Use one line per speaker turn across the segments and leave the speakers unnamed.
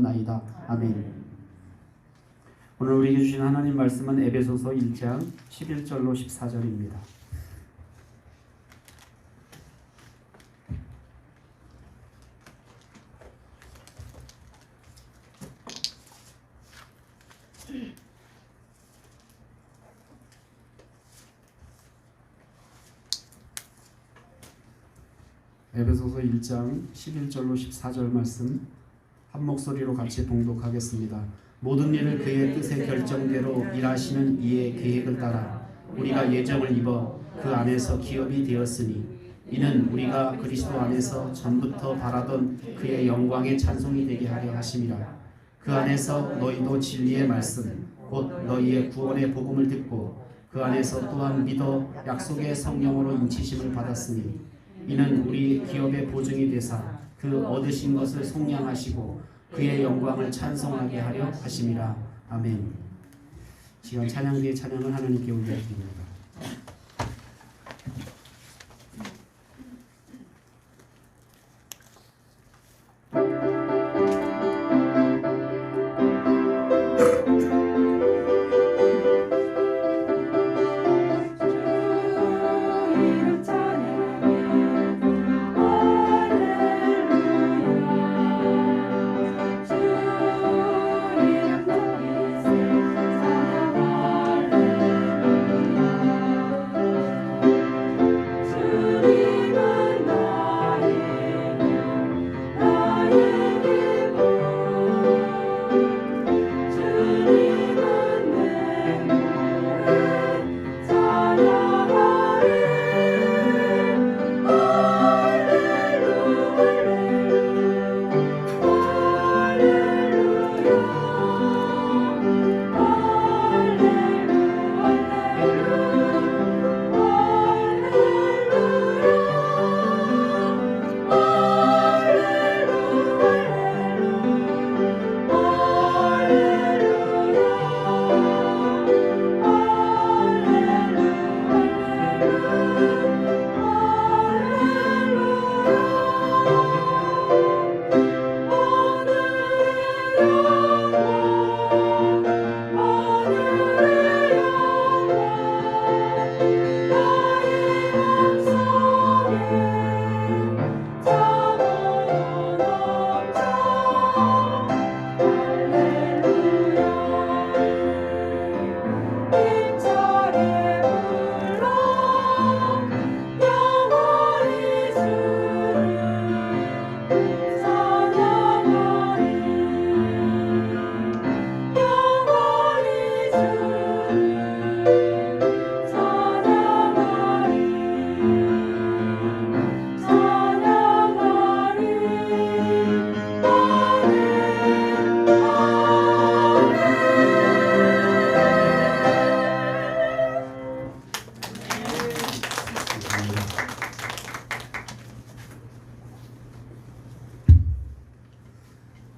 나이다. 아멘. 오늘 우리에게 주신 하나님 말씀은 에베소서 1장 11절로 14절입니다. 에베소서 1장 11절로 14절 말씀 한 목소리로 같이 봉독하겠습니다. 모든 일을 그의 뜻의 결정대로 일하시는 이의 계획을 따라 우리가 예정을 입어 그 안에서 기업이 되었으니 이는 우리가 그리스도 안에서 전부터 바라던 그의 영광의 찬송이 되게 하려 하심이라. 그 안에서 너희도 진리의 말씀 곧 너희의 구원의 복음을 듣고 그 안에서 또한 믿어 약속의 성령으로 인치심을 받았으니 이는 우리 기업의 보증이 되사 그 얻으신 것을 속량하시고 그의 영광을 찬송하게 하려 하심이라. 아멘. 시간 찬양 뒤에 찬양을 하나님께 올려드립니다.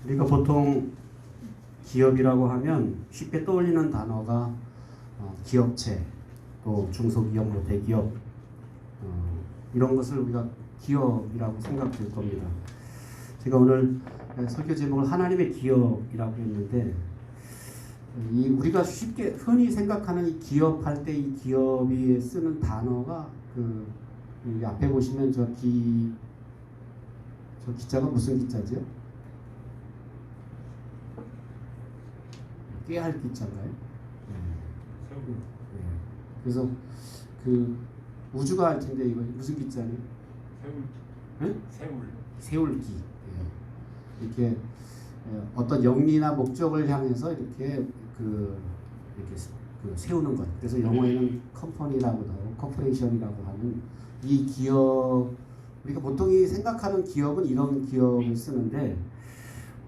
우리가 보통 기업이라고 하면 쉽게 떠올리는 단어가 기업체, 또 중소기업, 대기업 이런 것을 우리가 기업이라고 생각될 겁니다. 제가 오늘 설교 제목을 하나님의 기업이라고 했는데 우리가 쉽게 흔히 생각하는 이 기업할 때 이 기업이 쓰는 단어가 여기 앞에 보시면 저 기자가 무슨 기자죠? 깨알 기자인가요? 네. 그래서 우주가 할 텐데 이거 무슨 기자니? 세울기. 네. 이렇게 어떤 영리나 목적을 향해서 이렇게 세우는 것. 그래서 영어에는 컴퍼니라고도 하고 코퍼레이션이라고 하는 이 기업. 우리가 보통 생각하는 기업은 이런 기업을 쓰는데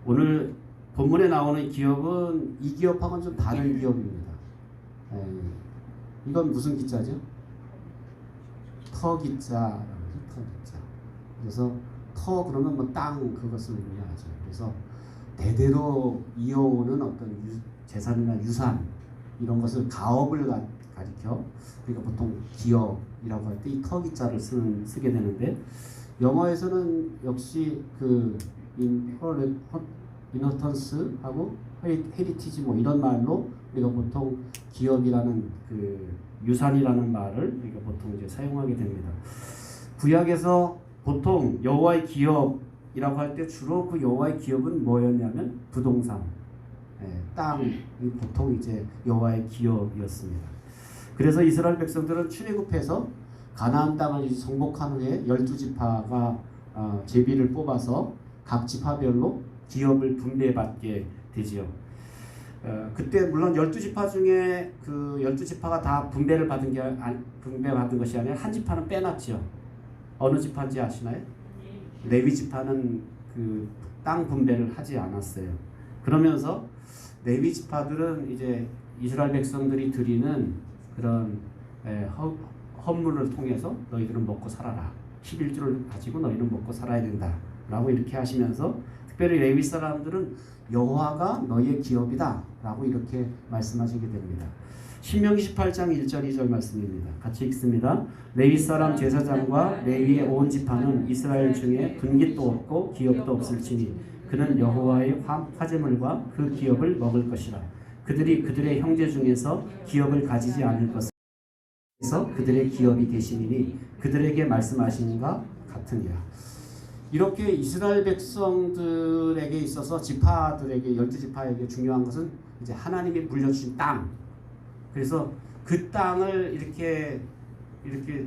오늘 본문에 나오는 기업은 이 기업하고는 좀 다른 기업입니다. 이건 무슨 기자죠? 터기자. 그래서 터 그러면 땅 그것을 의미하죠. 그래서 대대로 이어오는 어떤 재산이나 유산 이런 것을 가업을 가리켜 우리가 보통 기업이라고 할 때 이 터기자를 쓰게 되는데 영어에서는 역시 이너턴스하고 헤리티지 뭐 이런 말로 우리가 보통 기업이라는 그 유산이라는 말을 우리가 보통 이제 사용하게 됩니다. 구약에서 보통 여호와의 기업이라고 할 때 주로 그 여호와의 기업은 뭐였냐면 부동산, 땅이 보통 이제 여호와의 기업이었습니다. 그래서 이스라엘 백성들은 출애굽해서 가나안 땅을 정복한 후에 12지파가 제비를 뽑아서 각 지파별로 기업을 분배받게 되지요. 그때 물론 12지파 중에 그 12지파가 다 분배받은 것이 아니라 한 지파는 빼놨죠. 어느 지파인지 아시나요? 레위 지파는 그 땅 분배를 하지 않았어요. 그러면서 레위 지파들은 이제 이스라엘 백성들이 드리는 그런 헌물을 통해서 너희들은 먹고 살아라. 11조를 가지고 너희는 먹고 살아야 된다. 라고 이렇게 하시면서 특별히 레위 사람들은 여호와가 너희의 기업이다. 라고 이렇게 말씀하시게 됩니다. 신명기 18장 1절 2절 말씀입니다. 같이 읽습니다. 레위 사람 제사장과 레위의 온 지파는 이스라엘 중에 분깃도 없고 기업도 없을지니 그는 여호와의 화제물과 그 기업을 먹을 것이라. 그들이 그들의 형제 중에서 기업을 가지지 않을 것에서 그들의 기업이 되시니니 그들에게 말씀하시는가 같으니라. 이렇게 이스라엘 백성들에게 있어서 지파들에게 12지파에게 중요한 것은 이제 하나님이 물려주신 땅. 그래서 그 땅을 이렇게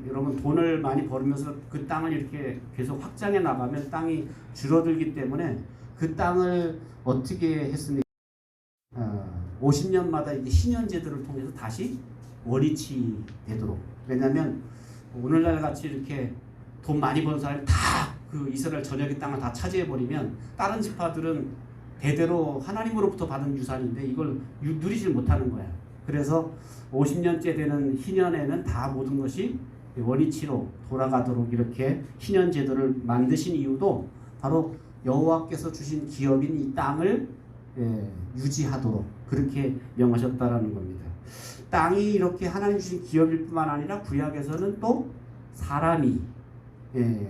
여러분 돈을 많이 벌으면서 그 땅을 이렇게 계속 확장해 나가면 땅이 줄어들기 때문에 그 땅을 어떻게 했습니까? 50년마다 이제 신년제도를 통해서 다시 원위치 되도록. 왜냐하면 오늘날 같이 이렇게 돈 많이 번 사람이 다 그 이스라엘 전역의 땅을 다 차지해 버리면 다른 지파들은 대대로 하나님으로부터 받은 유산인데 이걸 누리질 못하는 거야. 그래서 50년째 되는 희년에는 다 모든 것이 원위치로 돌아가도록 이렇게 희년 제도를 만드신 이유도 바로 여호와께서 주신 기업인 이 땅을 유지하도록 그렇게 명하셨다라는 겁니다. 땅이 이렇게 하나님 주신 기업일 뿐만 아니라 구약에서는 또 사람이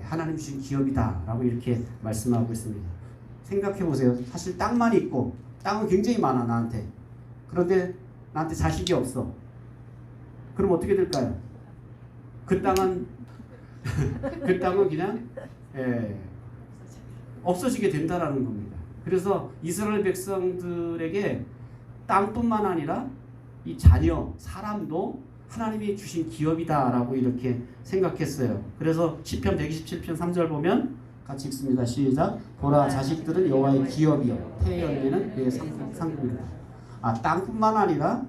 하나님 주신 기업이다라고 이렇게 말씀하고 있습니다. 생각해 보세요. 사실 땅만 있고 땅은 굉장히 많아 나한테. 그런데 나한테 자식이 없어. 그럼 어떻게 될까요? 그 땅은 그 땅은 그냥 없어지게 된다라는 겁니다. 그래서 이스라엘 백성들에게 땅뿐만 아니라 이 자녀, 사람도 하나님이 주신 기업이다라고 이렇게 생각했어요. 그래서 시편 127편 3절 보면 같이 읽습니다. 시작. 보라 자식들은 여호와의 기업이요 태의 열매는 그의 상급이다. 땅뿐만 아니라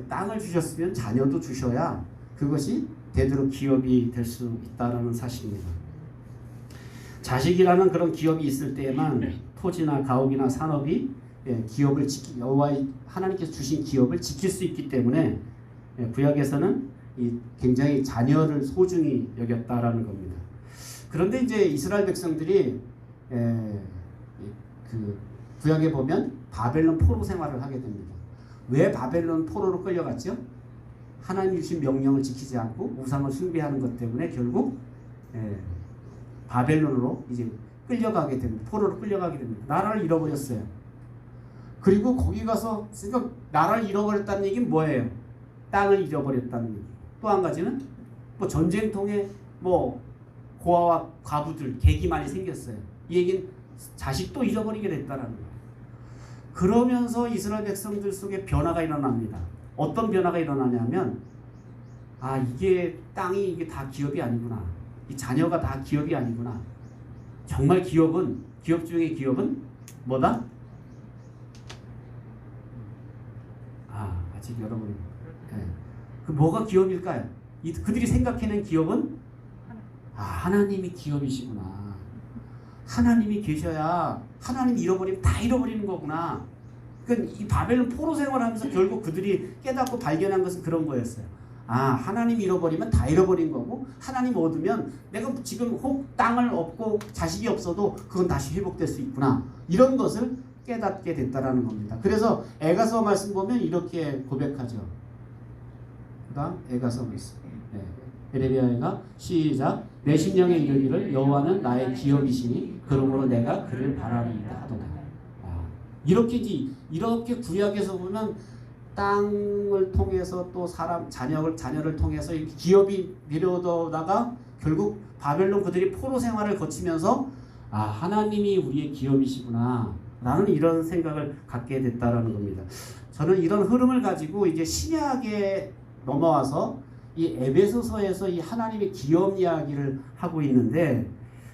땅을 주셨으면 자녀도 주셔야 그것이 대대로 기업이 될 수 있다는 사실입니다. 자식이라는 그런 기업이 있을 때에만 토지나 가옥이나 산업이 기업을 여호와의 하나님께서 주신 기업을 지킬 수 있기 때문에 구약에서는 굉장히 자녀를 소중히 여겼다라는 겁니다. 그런데 이제 이스라엘 백성들이 그 구약에 보면 바벨론 포로 생활을 하게 됩니다. 왜 바벨론 포로로 끌려갔죠? 하나님 주신 명령을 지키지 않고 우상을 숭배하는 것 때문에 결국 바벨론으로 이제 끌려가게 됩니다. 포로로 끌려가게 됩니다. 나라를 잃어버렸어요. 그리고 거기 가서 나라를 잃어버렸다는 얘기는 뭐예요? 땅을 잃어버렸다는 얘기. 또 한 가지는 뭐 전쟁통에 뭐 고아와 과부들 객이 많이 생겼어요. 이 얘기는 자식도 잃어버리게 됐다는 거예요. 그러면서 이스라엘 백성들 속에 변화가 일어납니다. 어떤 변화가 일어나냐면 이게 땅이 이게 다 기업이 아니구나. 이 자녀가 다 기업이 아니구나. 정말 기업 중에 기업은 뭐다? 아직 여러분 그 뭐가 기업일까요? 그들이 생각해낸 기업은 하나님이 기업이시구나. 하나님이 계셔야 하나님 잃어버리면 다 잃어버리는 거구나. 그러니까 이 바벨론 포로 생활하면서 결국 그들이 깨닫고 발견한 것은 그런 거였어요. 하나님 잃어버리면 다 잃어버린 거고 하나님 얻으면 내가 지금 혹 땅을 얻고 자식이 없어도 그건 다시 회복될 수 있구나. 이런 것을 깨닫게 됐다라는 겁니다. 그래서 에가서 말씀 보면 이렇게 고백하죠. 그다음 에가서 말씀. 에레미야가 시작. 내 심령에 이르기를 여호와는 나의 기업이시니 그러므로 내가 그를 바라리이다 하도다. 이렇게 구약에서 보면 땅을 통해서 또 자녀를 통해서 기업이 내려오다가 결국 바벨론 그들이 포로 생활을 거치면서 하나님이 우리의 기업이시구나 라는 이런 생각을 갖게 됐다라는 겁니다. 저는 이런 흐름을 가지고 이제 신약에 넘어와서 이 에베소서에서 이 하나님의 기업 이야기를 하고 있는데,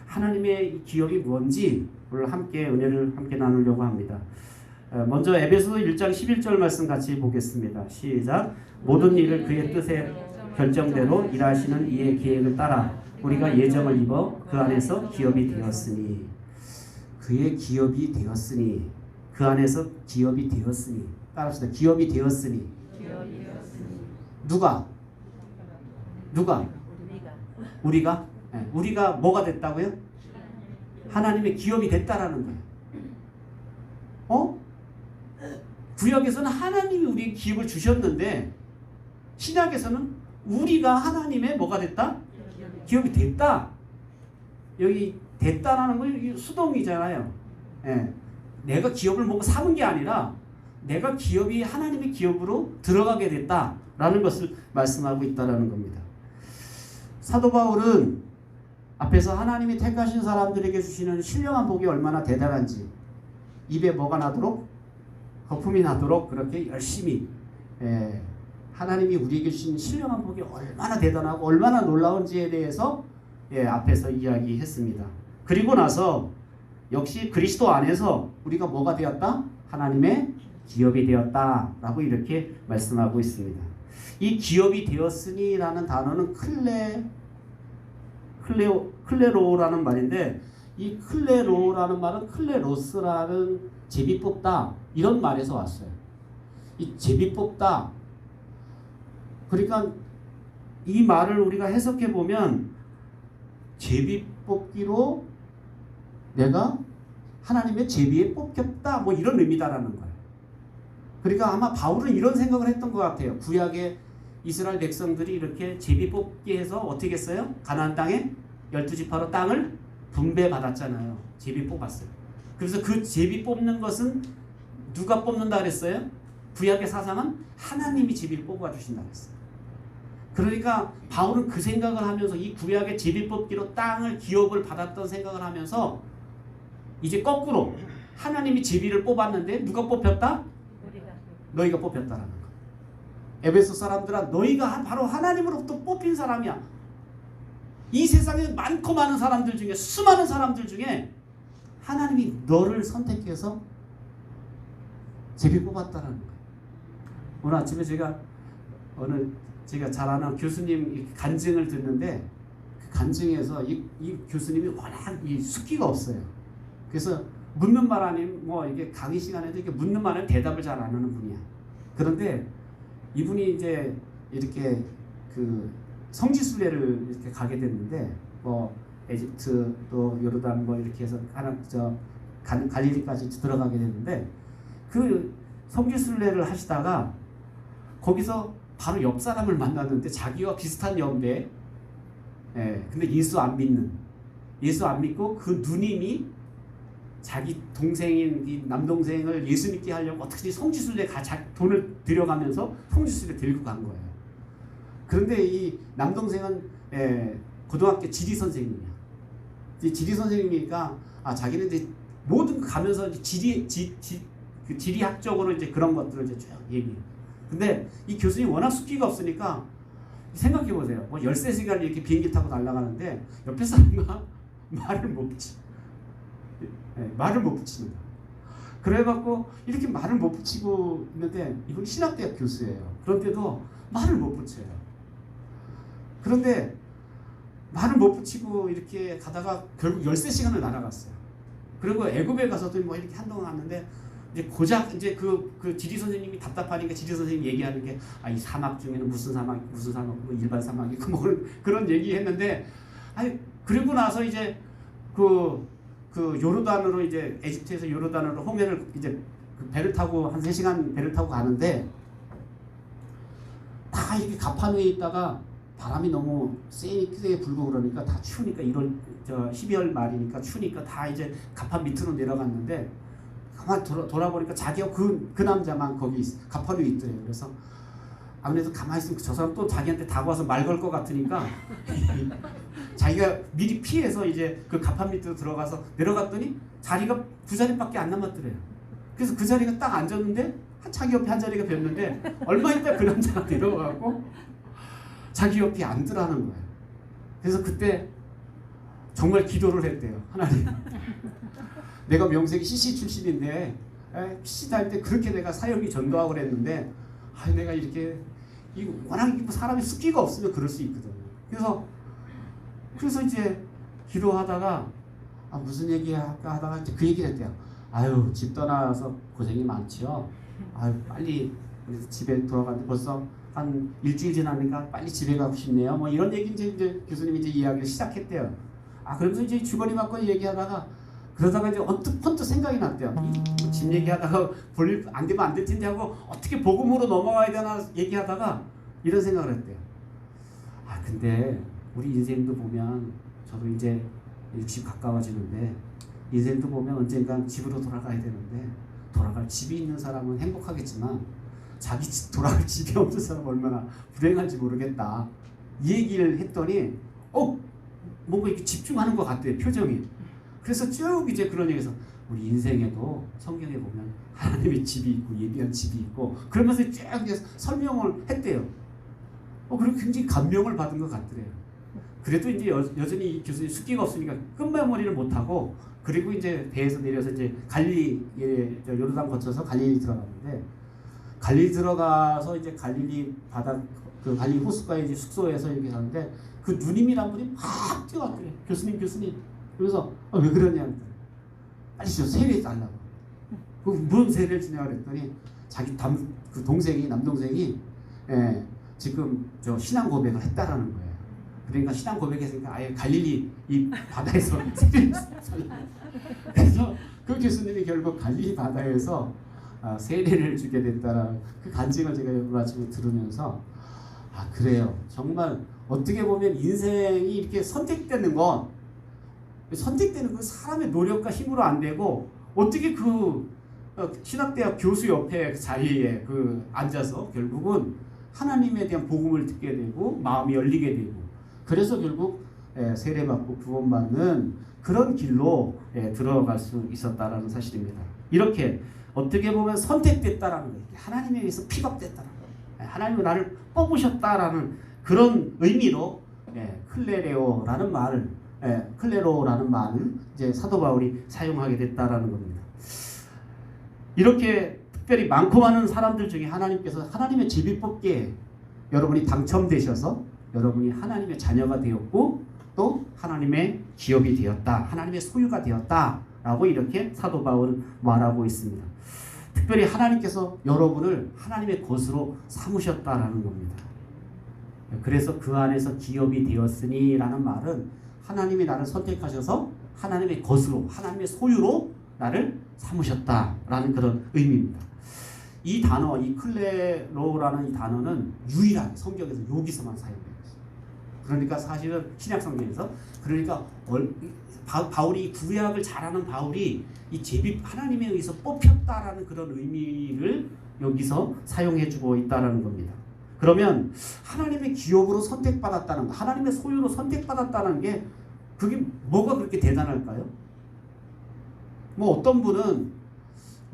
하나님의 기업이 뭔지 오늘 은혜를 함께 나누려고 합니다. 먼저 에베소서 1장 11절 말씀 같이 보겠습니다. 시작. 모든 일을 그의 뜻에 결정대로 일하시는 이의 계획을 따라 우리가 예정을 입어 그 안에서 기업이 되었으니. 그의 기업이 되었으니, 그 안에서 기업이 되었으니. 따라합시다. 기업이 되었으니. 누가? 우리가? 네. 우리가 뭐가 됐다고요? 하나님의 기업이 됐다라는 거예요. 구약에서는 하나님이 우리의 기업을 주셨는데, 신약에서는 우리가 하나님의 뭐가 됐다? 기업이 됐다. 여기 됐다라는 건 수동이잖아요. 예. 내가 기업을 뭔가 삼은 게 아니라 내가 기업이 하나님의 기업으로 들어가게 됐다라는 것을 말씀하고 있다라는 겁니다. 사도 바울은 앞에서 하나님이 택하신 사람들에게 주시는 신령한 복이 얼마나 대단한지, 입에 뭐가 나도록, 거품이 나도록 그렇게 열심히 하나님이 우리에게 주신 신령한 복이 얼마나 대단하고 얼마나 놀라운지에 대해서 앞에서 이야기했습니다. 그리고 나서 역시 그리스도 안에서 우리가 뭐가 되었다? 하나님의 기업이 되었다라고 이렇게 말씀하고 있습니다. 이 기업이 되었으니 라는 단어는 클레로라는 말인데, 이 클레로라는 말은 클레로스라는 제비 뽑다 이런 말에서 왔어요. 이 제비 뽑다. 그러니까 이 말을 우리가 해석해 보면 제비 뽑기로 내가 하나님의 제비에 뽑혔다 뭐 이런 의미다라는 거예요. 그러니까 아마 바울은 이런 생각을 했던 것 같아요. 구약의 이스라엘 백성들이 이렇게 제비 뽑기 해서 어떻게 했어요? 가나안 땅에 12지파로 땅을 분배받았잖아요. 제비 뽑았어요. 그래서 그 제비 뽑는 것은 누가 뽑는다 그랬어요? 구약의 사상은 하나님이 제비를 뽑아 주신다 그랬어요. 그러니까 바울은 그 생각을 하면서 이 구약의 제비 뽑기로 땅을 기업을 받았던 생각을 하면서 이제 거꾸로 하나님이 제비를 뽑았는데 누가 뽑혔다? 너희가 뽑혔다라는 거. 에베소 사람들아, 너희가 바로 하나님으로부터 뽑힌 사람이야. 이 세상에 많고 많은 사람들 중에, 수많은 사람들 중에 하나님이 너를 선택해서 제비 뽑았다라는 거예요. 오늘 아침에 제가 잘 아는 교수님 간증을 듣는데, 그 간증에서 이 교수님이 워낙 숫기가 없어요. 그래서 묻는 말 아니면 이게 강의 시간에도 이렇게 묻는 말 아니면 대답을 잘 안 하는 분이야. 그런데 이분이 이제 이렇게 그 성지순례를 이렇게 가게 됐는데, 에집트 또 요르단 이렇게 해서 갈릴리까지 들어가게 됐는데, 그 성지순례를 하시다가 거기서 바로 옆 사람을 만났는데 자기와 비슷한 연배, 근데 예수 안 믿고 그 누님이 자기 동생인 이 남동생을 예수 믿게 하려고 어떻게 성지순례 돈을 들여가면서 성지순례 들고 간 거예요. 그런데 이 남동생은 고등학교 지리 선생님이야. 지리 선생님이니까 자기는 이제 모든 거 가면서 지리학적으로 이제 그런 것들을 이제 쭉 얘기해요. 근데 이 교수님 워낙 숫기가 없으니까 생각해 보세요. 13시간 이렇게 비행기 타고 날아가는데 옆에 사람과 말을 못 붙여. 말을 못 붙이는 거야. 그래갖고 이렇게 말을 못 붙이고 있는데, 이분 신학대학 교수예요. 그런데도 말을 못 붙여요. 그런데 말을 못 붙이고 이렇게 가다가 결국 13시간을 날아갔어요. 그리고 애굽에 가서도 이렇게 한동안 갔는데, 이제 고작 이제 그 지리 선생님이 답답하니까 지리 선생님 얘기하는 게 이 사막 중에는 무슨 사막 일반 사막이 그런 얘기했는데, 그리고 나서 이제 그 요르단으로 이제 에집트에서 요르단으로 홍해를 이제 배를 타고 한 3시간 배를 타고 가는데, 다 이렇게 가판 위에 있다가 바람이 너무 세게 불고 그러니까 다 추우니까 12월 말이니까 추우니까 다 이제 가판 밑으로 내려갔는데, 가만 돌아보니까 자기가 그 남자만 거기 가판위에 있더래요. 그래서 아무래도 가만히 있으면 저 사람 또 자기한테 다가와서 말 걸 것 같으니까 자기가 미리 피해서 이제 그 가판 밑으로 들어가서 내려갔더니 자리가 두 자리밖에 안 남았더래요. 그래서 그 자리가 딱 앉았는데 자기 옆에 한 자리가 비었는데 얼마 있다 그 남자가 내려가고 자기 옆에 앉으라는 거예요. 그래서 그때 정말 기도를 했대요. 하나님, 내가 명색이 CC 출신인데 PC 다닐 때 그렇게 내가 사역이 전도하고 그랬는데 내가 이렇게 워낙 사람이 숫기가 없으면 그럴 수 있거든요. 그래서 이제 기도하다가 무슨 얘기 할까 하다가 이제 그 얘기를 했대요. 아유, 집 떠나서 고생이 많지요. 아유, 빨리 집에 돌아가는데 벌써 한 일주일 지나니까 빨리 집에 가고 싶네요. 뭐 이런 얘기 이제 교수님이 이제 이야기를 시작했대요. 그러면서 이제 주거니 받거니 얘기하다가 그러다가 이제 언뜻 생각이 났대요. 집 얘기하다가 볼일 안 되면 안 될 텐데 하고 어떻게 복음으로 넘어가야 되나 얘기하다가 이런 생각을 했대요. 근데 우리 인생도 보면 저도 이제 60 가까워지는데 인생도 보면 언젠간 집으로 돌아가야 되는데 돌아갈 집이 있는 사람은 행복하겠지만 자기 집 돌아갈 집이 없는 사람은 얼마나 불행한지 모르겠다. 이 얘기를 했더니 뭔가 이렇게 집중하는 것 같대요. 표정이. 그래서 쭉 이제 그런 얘기에서 우리 인생에도 성경에 보면 하나님의 집이 있고 예비한 집이 있고 그러면서 쭉 이제 설명을 했대요. 그리고 굉장히 감명을 받은 것 같더래요. 그래도 이제 여전히 교수님 숫기가 없으니까 끝마무리를 못하고 그리고 이제 배에서 내려서 이제 갈릴리 요르단 거쳐서 갈릴리 들어갔는데 갈릴리 들어가서 이제 갈릴리 바다 그 갈릴리 호숫가에 이제 숙소에서 이렇게 사는데 그 누님이란 분이 막 뛰어왔더래요. 교수님. 그래서 왜 그러냐 빨리 저 세례 달라고. 뭔 세례를 주냐고 그랬더니 자기 그 동생이 남동생이 지금 저 신앙 고백을 했다라는 거예요. 그러니까 신앙 고백했으니까 아예 갈릴리 이 바다에서 세례를 그래서 그 교수님이 결국 갈릴리 바다에서 세례를 주게 됐다라는 그 간증을 제가 오늘 아침에 들으면서 그래요. 정말 어떻게 보면 인생이 이렇게 선택되는 건 그 사람의 노력과 힘으로 안 되고 어떻게 그 신학대학 교수 옆에 그 자리에 앉아서 결국은 하나님에 대한 복음을 듣게 되고 마음이 열리게 되고 그래서 결국 세례받고 구원받는 그런 길로 들어갈 수 있었다라는 사실입니다. 이렇게 어떻게 보면 선택됐다라는 거예요. 하나님에 의해서 픽업됐다라는 거예요. 하나님은 나를 뽑으셨다라는 그런 의미로 클레로라는 말을 이제 사도 바울이 사용하게 됐다라는 겁니다. 이렇게 특별히 많고 많은 사람들 중에 하나님께서 하나님의 제비뽑기에 여러분이 당첨되셔서 여러분이 하나님의 자녀가 되었고 또 하나님의 기업이 되었다. 하나님의 소유가 되었다라고 이렇게 사도 바울은 말하고 있습니다. 특별히 하나님께서 여러분을 하나님의 것으로 삼으셨다라는 겁니다. 그래서 그 안에서 기업이 되었으니 라는 말은 하나님이 나를 선택하셔서 하나님의 것으로 하나님의 소유로 나를 삼으셨다라는 그런 의미입니다. 이 단어, 이 클레로라는 이 단어는 유일하게 성경에서 여기서만 사용돼요. 그러니까 사실은 신약 성경에서 그러니까 바울이 구약을 잘하는 바울이 이 하나님에 의해서 뽑혔다라는 그런 의미를 여기서 사용해주고 있다라는 겁니다. 그러면 하나님의 기업으로 선택받았다는 거, 하나님의 소유로 선택받았다는 게 그게 뭐가 그렇게 대단할까요? 어떤 분은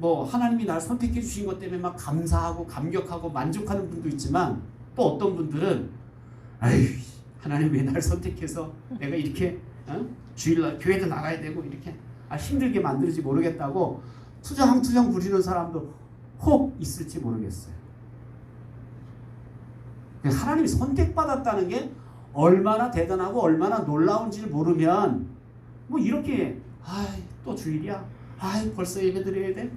하나님이 나를 선택해 주신 것 때문에 막 감사하고 감격하고 만족하는 분도 있지만 또 어떤 분들은 하나님 왜 나를 선택해서 내가 이렇게 주일날 교회도 나가야 되고 이렇게 힘들게 만들지 모르겠다고 투정 부리는 사람도 혹 있을지 모르겠어요. 하나님이 선택받았다는 게 얼마나 대단하고 얼마나 놀라운지를 모르면 이렇게 또 주일이야? 벌써 예배 드려야 돼?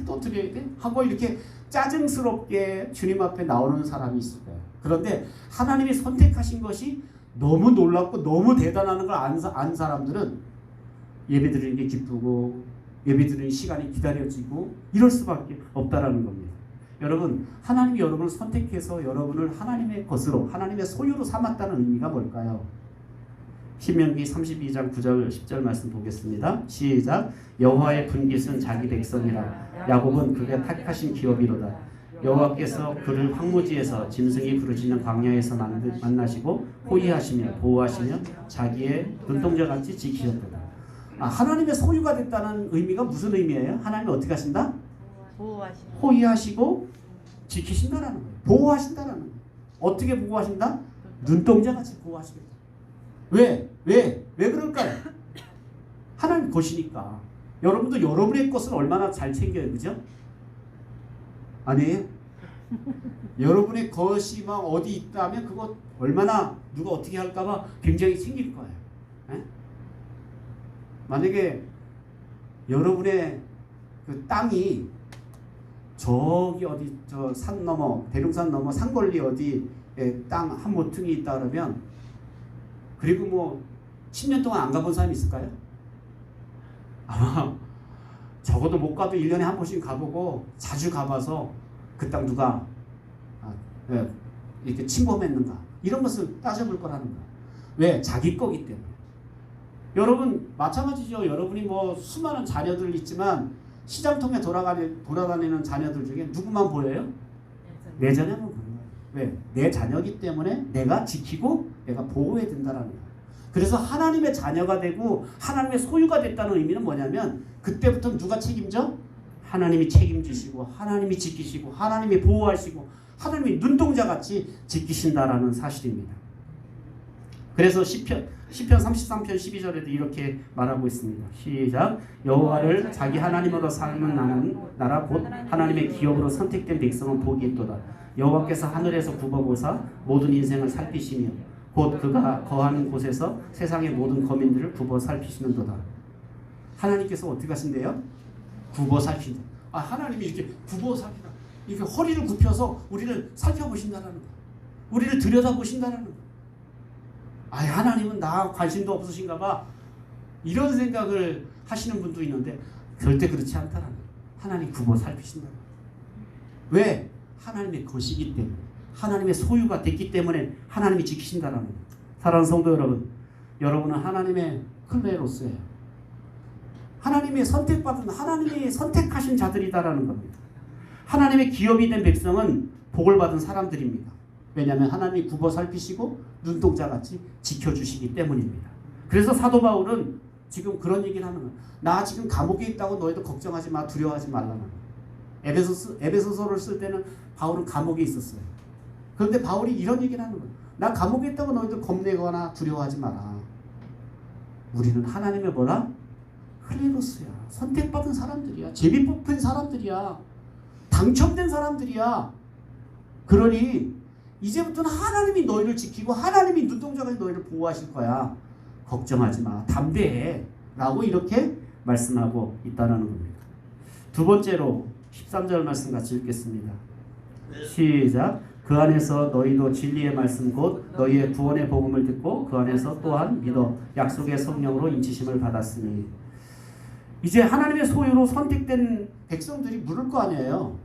또 드려야 돼? 하고 이렇게 짜증스럽게 주님 앞에 나오는 사람이 있을 거예요. 그런데 하나님이 선택하신 것이 너무 놀랍고 너무 대단한 걸 안 사람들은 예배 드리는 게 기쁘고 예배 드리는 시간이 기다려지고 이럴 수밖에 없다라는 겁니다. 여러분, 하나님이 여러분을 선택해서 여러분을 하나님의 것으로 하나님의 소유로 삼았다는 의미가 뭘까요? 신명기 32장 9절 10절 말씀 보겠습니다. 시작. 여호와의 분깃은 자기 백성이라 야곱은 그가 택하신 기업이로다. 여호와께서 그를 황무지에서 짐승이 부르짖는 광야에서 만나시고 호위하시며 보호하시며 자기의 눈동자같이 지키셨도다. 하나님의 소유가 됐다는 의미가 무슨 의미예요? 하나님이 어떻게 하신다? 호위하시고 지키신다라는 거예요. 보호하신다라는 거예요. 어떻게 보호하신다? 눈동자같이 보호하시겠다. 왜 그럴까요? 하나님 것이니까. 여러분도 여러분의 것을 얼마나 잘 챙겨요, 그죠? 아니에요? 여러분의 것이 막 어디 있다면 그거 얼마나 누가 어떻게 할까봐 굉장히 챙길 거예요. 에? 만약에 여러분의 그 땅이 저기 어디 저 산 넘어 대룡산 넘어 산골리 어디에 땅 한 모퉁이 있다 그러면 그리고 뭐 10년 동안 안 가본 사람이 있을까요? 아마 적어도 못 가도 1년에 한 번씩 가보고 자주 가봐서 그 땅 누가 이렇게 침범했는가 이런 것을 따져볼 거라는 거야. 왜? 자기 거기 때문에. 여러분 마찬가지죠. 여러분이 뭐 수많은 자녀들 있지만 시장통에 돌아다니는 자녀들 중에 누구만 보여요? 내 자녀만 보는 거예요. 왜? 내 자녀이기 때문에 내가 지키고 내가 보호해야 된다는 거예요. 그래서 하나님의 자녀가 되고 하나님의 소유가 됐다는 의미는 뭐냐면 그때부터 누가 책임져? 하나님이 책임지시고 하나님이 지키시고 하나님이 보호하시고 하나님이 눈동자같이 지키신다라는 사실입니다. 그래서 시편 33편 12절에도 이렇게 말하고 있습니다. 시작. 여호와를 자기 하나님으로 삼는 나라 곧 하나님의 기업으로 선택된 백성은 복이 있도다. 여호와께서 하늘에서 굽어보사 모든 인생을 살피시며 곧 그가 거하는 곳에서 세상의 모든 거민들을 굽어 살피시는도다. 하나님께서 어떻게 하신대요? 굽어 살핀다. 하나님이 이렇게 굽어 살핀다. 이렇게 허리를 굽혀서 우리를 살펴보신다는 거야. 우리를 들여다보신다는 거야. 하나님은 나 관심도 없으신가 봐. 이런 생각을 하시는 분도 있는데 절대 그렇지 않다라는 거야. 하나님 굽어 살피신다. 왜? 하나님의 것이기 때문에. 하나님의 소유가 됐기 때문에 하나님이 지키신다라는 거예요. 사랑하는 성도 여러분, 여러분은 하나님의 클레로스예요. 하나님의 선택받은 하나님이 선택하신 자들이다라는 겁니다. 하나님의 기업이 된 백성은 복을 받은 사람들입니다. 왜냐하면 하나님이 굽어 살피시고 눈동자같이 지켜주시기 때문입니다. 그래서 사도 바울은 지금 그런 얘기를 하는 거예요. 나 지금 감옥에 있다고 너희도 걱정하지 마, 두려워하지 말라는 거예요. 에베소서를 쓸 때는 바울은 감옥에 있었어요. 그런데 바울이 이런 얘기를 하는 거예요. 나 감옥에 있다고 너희들 겁내거나 두려워하지 마라. 우리는 하나님의 뭐라? 클레로스야. 선택받은 사람들이야. 제비 뽑힌 사람들이야. 당첨된 사람들이야. 그러니 이제부터는 하나님이 너희를 지키고 하나님이 눈동자같이 너희를 보호하실 거야. 걱정하지 마. 담대해. 라고 이렇게 말씀하고 있다는 겁니다. 두 번째로 13절 말씀 같이 읽겠습니다. 시작. 그 안에서 너희도 진리의 말씀 곧 너희의 구원의 복음을 듣고 그 안에서 또한 믿어 약속의 성령으로 인치심을 받았으니. 이제 하나님의 소유로 선택된 백성들이 물을 거 아니에요.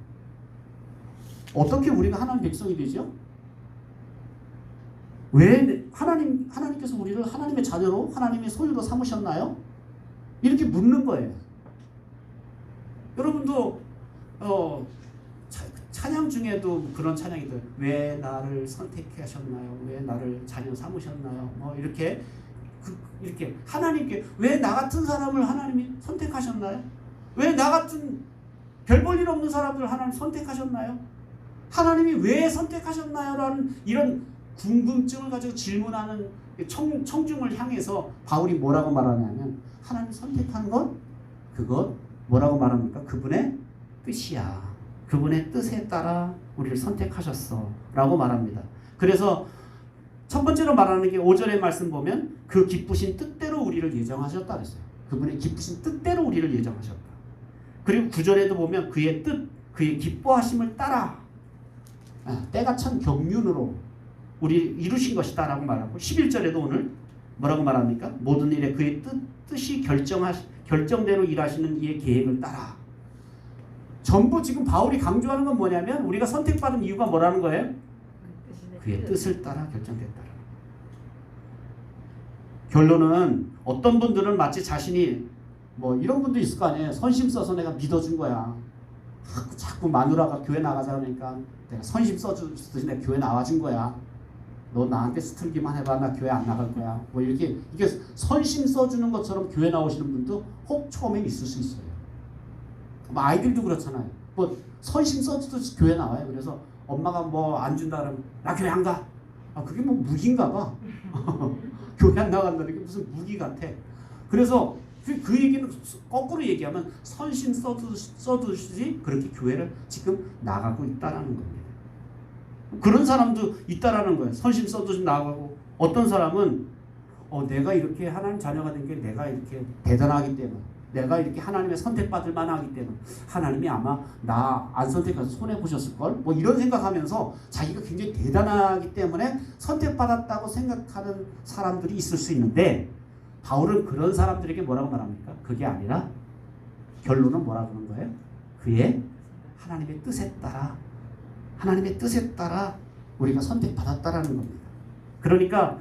어떻게 우리가 하나님 백성이 되죠? 왜 하나님께서 우리를 하나님의 자녀로 하나님의 소유로 삼으셨나요? 이렇게 묻는 거예요. 여러분도 찬양 중에도 그런 찬양이 있어요. 왜 나를 선택하셨나요? 왜 나를 자녀 삼으셨나요? 이렇게 하나님께 왜 나 같은 사람을 하나님이 선택하셨나요? 왜 나 같은 별 볼 일 없는 사람을 하나님 선택하셨나요? 하나님이 왜 선택하셨나요? 라는 이런 궁금증을 가지고 질문하는 청중을 향해서 바울이 뭐라고 말하냐면 하나님 선택한 것 그것 뭐라고 말합니까? 그분의 뜻이야. 그분의 뜻에 따라 우리를 선택하셨어 라고 말합니다. 그래서 첫 번째로 말하는 게 5절의 말씀 보면 그 기쁘신 뜻대로 우리를 예정하셨다 그랬어요. 그분의 기쁘신 뜻대로 우리를 예정하셨다. 그리고 9절에도 보면 그의 뜻, 그의 기뻐하심을 따라 때가 찬 경륜으로 우리 이루신 것이다 라고 말하고 11절에도 오늘 뭐라고 말합니까? 모든 일에 그의 뜻이 결정대로 일하시는 이의 계획을 따라. 전부 지금 바울이 강조하는 건 뭐냐면 우리가 선택받은 이유가 뭐라는 거예요? 그의 뜻을 따라 결정됐다. 결론은 어떤 분들은 마치 자신이 뭐 이런 분도 있을 거 아니에요. 선심 써서 내가 믿어준 거야. 자꾸 마누라가 교회 나가자 그러니까 내가 선심 써주듯이 내가 교회 나와준 거야. 너 나한테 스틀기만 해봐. 나 교회 안 나갈 거야. 뭐 이렇게 이게 선심 써주는 것처럼 교회 나오시는 분도 혹 처음엔 있을 수 있어요. 뭐 아이들도 그렇잖아요. 뭐 선심 써주듯이 교회 나와요. 그래서 엄마가 뭐 안 준다 그러면 나 교회 안 가. 아 그게 뭐 무기인가 봐. 교회 안 나간다는 게 무슨 무기 같아. 그래서 그 얘기는 거꾸로 얘기하면 선심 써두시 그렇게 교회를 지금 나가고 있다라는 겁니다. 그런 사람도 있다라는 거예요. 선심 써두시 나가고 어떤 사람은 내가 이렇게 하나님 자녀가 된 게 내가 이렇게 대단하기 때문에 내가 이렇게 하나님의 선택받을 만하기 때문에 하나님이 아마 나 안 선택해서 손해보셨을걸? 뭐 이런 생각하면서 자기가 굉장히 대단하기 때문에 선택받았다고 생각하는 사람들이 있을 수 있는데 바울은 그런 사람들에게 뭐라고 말합니까? 그게 아니라 결론은 뭐라고 하는 거예요? 그의 하나님의 뜻에 따라 하나님의 뜻에 따라 우리가 선택받았다라는 겁니다. 그러니까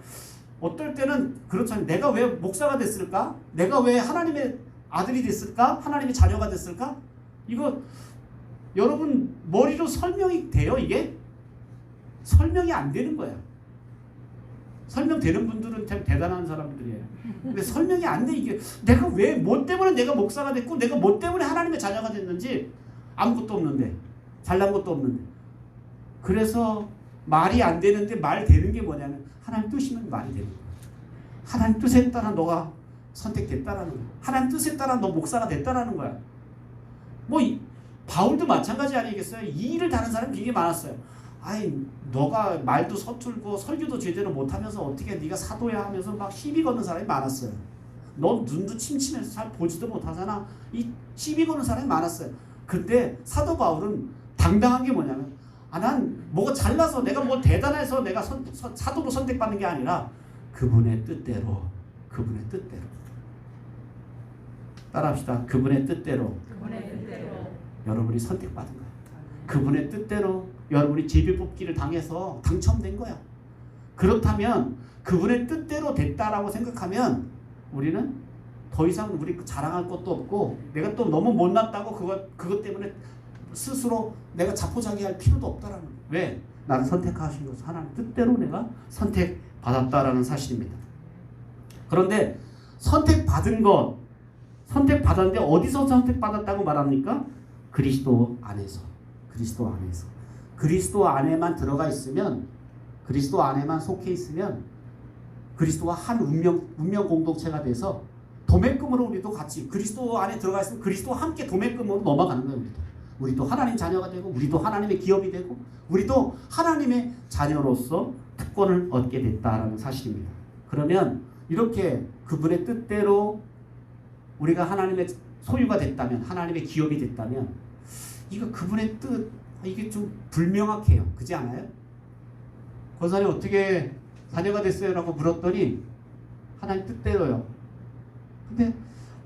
어떨 때는 그렇잖아요. 내가 왜 목사가 됐을까? 내가 왜 하나님의 아들이 됐을까? 하나님의 자녀가 됐을까? 이거 여러분 머리로 설명이 돼요? 이게? 설명이 안 되는 거야. 설명되는 분들은 참 대단한 사람들이에요. 근데 설명이 안 돼. 이게 내가 왜 뭐 때문에 내가 목사가 됐고 내가 뭐 때문에 하나님의 자녀가 됐는지 아무것도 없는데 잘난 것도 없는데 그래서 말이 안 되는데 말 되는 게 뭐냐면 하나님 뜻이면 말이 되는 거야. 하나님 뜻에 따라 너가 선택됐다라는 거야. 하나님 뜻에 따라 너 목사가 됐다라는 거야. 뭐 바울도 마찬가지 아니겠어요? 이 일을 다른 사람이 굉장히 많았어요. 아이 너가 말도 서툴고 설교도 제대로 못하면서 어떻게 네가 사도야 하면서 막 시비 거는 사람이 많았어요. 너 눈도 침침해서 잘 보지도 못하잖아. 이 시비 거는 사람이 많았어요. 근데 사도 바울은 당당한 게 뭐냐면 난 뭐가 잘나서 내가 뭐 대단해서 내가 사도로 선택받는 게 아니라 그분의 뜻대로 따라합시다. 그분의 뜻대로 여러분이 선택받은 거야. 그분의 뜻대로 여러분이 제비뽑기를 당해서 당첨된 거야. 그렇다면 그분의 뜻대로 됐다라고 생각하면 우리는 더 이상 우리 자랑할 것도 없고 내가 또 너무 못났다고 그것 때문에 스스로 내가 자포자기할 필요도 없다라는 거예요. 왜? 나를 선택하신 것은 하나님 뜻대로 내가 선택받았다라는 사실입니다. 그런데 선택받았는데 어디서 선택받았다고 말합니까? 그리스도 안에서. 그리스도 안에만 들어가 있으면 그리스도 안에만 속해 있으면 그리스도와 한 운명 공동체가 돼서 도매금으로 우리도 같이 그리스도 안에 들어가 있으면 그리스도와 함께 도매금으로 넘어가는 거예요. 우리도 하나님 자녀가 되고 우리도 하나님의 기업이 되고 우리도 하나님의 자녀로서 특권을 얻게 됐다라는 사실입니다. 그러면 이렇게 그분의 뜻대로 우리가 하나님의 소유가 됐다면 하나님의 기업이 됐다면 이거 그분의 뜻 이게 좀 불명확해요. 그렇지 않아요? 권사님 어떻게 자녀가 됐어요? 라고 물었더니 하나님 뜻대로요. 근데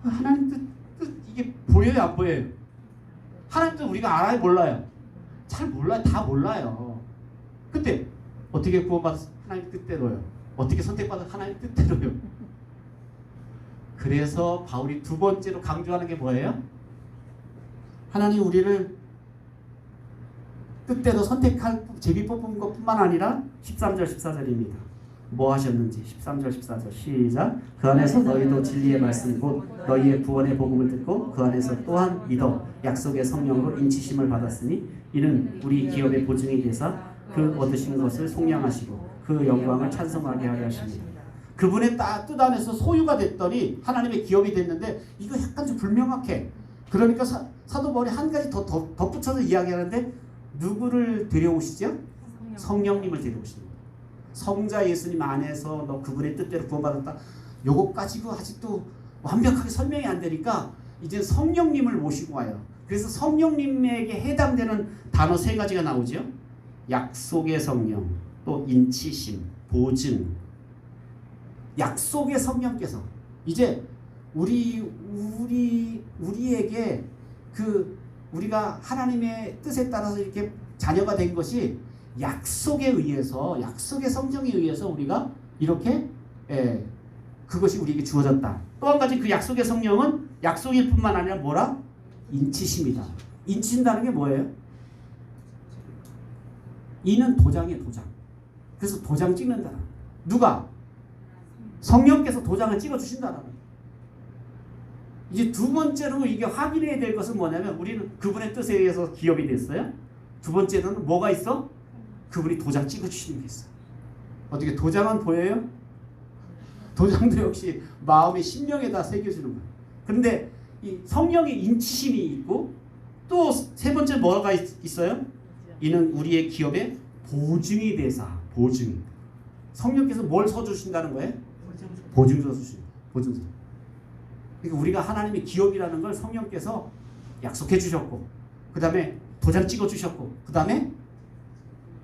하나님 뜻 이게 보여요? 안 보여요? 하나님 뜻 우리가 알아요? 몰라요? 잘 몰라요. 다 몰라요. 근데 어떻게 구원받았어요? 하나님 뜻대로요. 어떻게 선택받았어요? 하나님 뜻대로요. 그래서 바울이 두 번째로 강조하는 게 뭐예요? 하나님 우리를 뜻대로 선택할 제비 뽑은 것뿐만 아니라 13절 14절입니다. 뭐 하셨는지 13절 14절 시작. 그 안에서 너희도 진리의 말씀 곧 너희의 구원의 복음을 듣고 그 안에서 또한 믿어 약속의 성령으로 인치심을 받았으니 이는 우리 기업의 보증이 되사 그 얻으신 것을 속량하시고 그 영광을 찬송하게 하려 하십니다. 그분의 뜻 안에서 소유가 됐더니 하나님의 기업이 됐는데 이거 약간 좀 불명확해. 그러니까 사도 바울이 한 가지 더 덧붙여서 이야기하는데 누구를 데려오시죠? 성령님을 데려오십니다. 성자 예수님 안에서 너 그분의 뜻대로 구원받았다. 요거 가지고 아직도 완벽하게 설명이 안 되니까 이제 성령님을 모시고 와요. 그래서 성령님에게 해당되는 단어 세 가지가 나오죠. 약속의 성령, 또 인치심, 보증. 약속의 성령께서 이제 우리에게 우리가 하나님의 뜻에 따라서 이렇게 자녀가 된 것이 약속에 의해서 약속의 성령에 의해서 우리가 이렇게 그것이 우리에게 주어졌다. 또 한 가지 그 약속의 성령은 약속일 뿐만 아니라 뭐라? 인치심이다. 인친다는 게 뭐예요? 이는 도장이에요, 도장. 그래서 도장 찍는다. 누가? 성령께서 도장을 찍어주신다는 거예요. 이제 두 번째로 이게 확인해야 될 것은 뭐냐면 우리는 그분의 뜻에 의해서 기업이 됐어요. 두 번째로는 뭐가 있어? 그분이 도장 찍어주시는 게 있어요. 어떻게 도장은 보여요? 도장도 역시 마음의 심령에다 새겨주는 거예요. 그런데 이 성령의 인치심이 있고 또 세 번째 뭐가 있어요? 이는 우리의 기업의 보증이 되사. 보증. 성령께서 뭘 서주신다는 거예요? 보증서 주시는 거예요. 보증서. 그러니까 우리가 하나님의 기업이라는 걸 성령께서 약속해 주셨고 그 다음에 도장 찍어 주셨고 그 다음에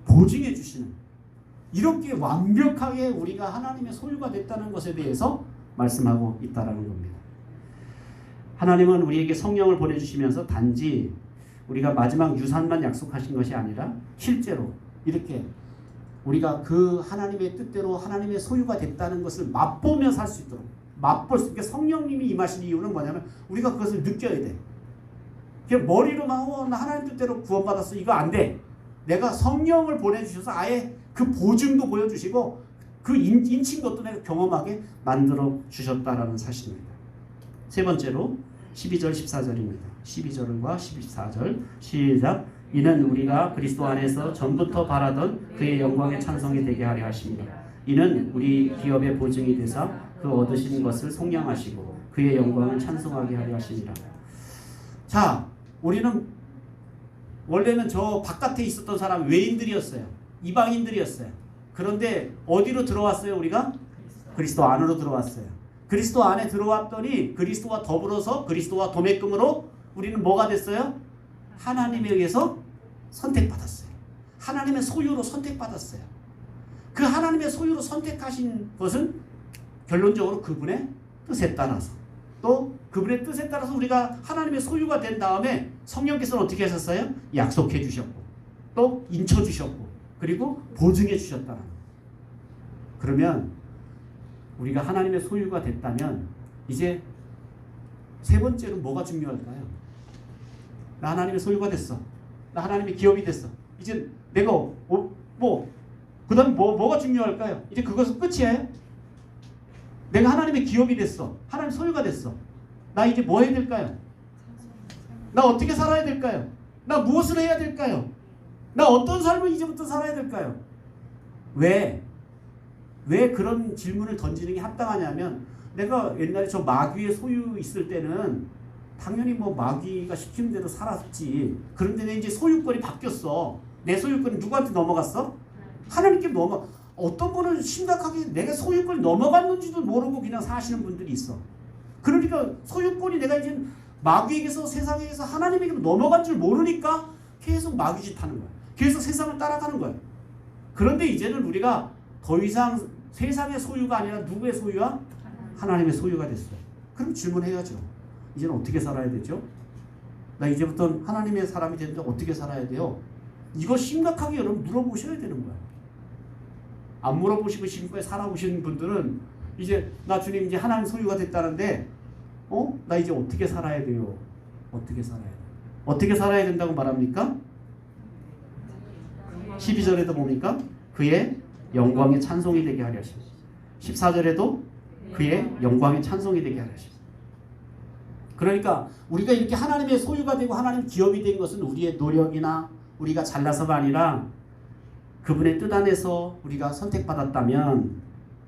보증해 주시는, 이렇게 완벽하게 우리가 하나님의 소유가 됐다는 것에 대해서 말씀하고 있다는 겁니다. 하나님은 우리에게 성령을 보내주시면서 단지 우리가 마지막 유산만 약속하신 것이 아니라 실제로 이렇게 우리가 그 하나님의 뜻대로 하나님의 소유가 됐다는 것을 맛보며 살 수 있도록, 맛볼 수 있게 성령님이 임하신 이유는 뭐냐면 우리가 그것을 느껴야 돼. 그냥 머리로만 나 하나님 뜻대로 구원받았어 이거 안 돼. 내가 성령을 보내주셔서 아예 그 보증도 보여주시고 그 인친 것도 내가 경험하게 만들어 주셨다라는 사실입니다. 세 번째로 12절 14절입니다. 12절과 14절 시작. 이는 우리가 그리스도 안에서 전부터 바라던 그의 영광의 찬송이 되게 하려 하십니다. 이는 우리 기업의 보증이 되사 그 얻으신 것을 속량하시고 그의 영광을 찬송하게 하려 하십니다. 자, 우리는 원래는 저 바깥에 있었던 사람 외인들이었어요. 이방인들이었어요. 그런데 어디로 들어왔어요? 우리가? 그리스도 안으로 들어왔어요. 그리스도 안에 들어왔더니 그리스도와 더불어서 그리스도와 도매금으로 우리는 뭐가 됐어요? 하나님에 의해서 선택받았어요. 하나님의 소유로 선택받았어요. 그 하나님의 소유로 선택하신 것은 결론적으로 그분의 뜻에 따라서, 또 그분의 뜻에 따라서 우리가 하나님의 소유가 된 다음에 성령께서는 어떻게 하셨어요? 약속해 주셨고 또 인쳐 주셨고 그리고 보증해 주셨다. 그러면 우리가 하나님의 소유가 됐다면 이제 세 번째로 뭐가 중요할까요? 나 하나님의 소유가 됐어. 나 하나님의 기업이 됐어. 이제 내가 그 다음에 뭐가 중요할까요? 이제 그것은 끝이에요. 내가 하나님의 기업이 됐어. 하나님 소유가 됐어. 나 이제 뭐 해야 될까요? 나 어떻게 살아야 될까요? 나 무엇을 해야 될까요? 나 어떤 삶을 이제부터 살아야 될까요? 왜 그런 질문을 던지는 게 합당하냐면, 내가 옛날에 저 마귀의 소유 있을 때는 당연히 뭐 마귀가 시키는 대로 살았지. 그런데 이제 소유권이 바뀌었어. 내 소유권이 누구한테 넘어갔어? 하나님께 어떤 분은 심각하게 내가 소유권이 넘어갔는지도 모르고 그냥 사시는 분들이 있어. 그러니까 소유권이 내가 이제 마귀에게서 세상에서 하나님에게로 넘어간 줄 모르니까 계속 마귀짓 하는 거야. 계속 세상을 따라가는 거야. 그런데 이제는 우리가 더 이상 세상의 소유가 아니라 누구의 소유야? 하나님의 소유가 됐어요. 그럼 질문해야죠. 이제는 어떻게 살아야 되죠? 나 이제부터 하나님의 사람이 되는데 어떻게 살아야 돼요? 이거 심각하게 여러분 물어보셔야 되는 거야. 안 물어보시고 지금까지 살아오신 분들은 이제 나 주님 이제 하나님 소유가 됐다는데 나 이제 어떻게 살아야 돼요? 어떻게 살아야 돼요? 어떻게 살아야 된다고 말합니까? 12절에도 보니까 그의 영광의 찬송이 되게 하려 하십니다. 14절에도 그의 영광의 찬송이 되게 하려 하십니다. 그러니까 우리가 이렇게 하나님의 소유가 되고 하나님 기업이 된 것은 우리의 노력이나 우리가 잘나서가 아니라 그분의 뜻 안에서 우리가 선택받았다면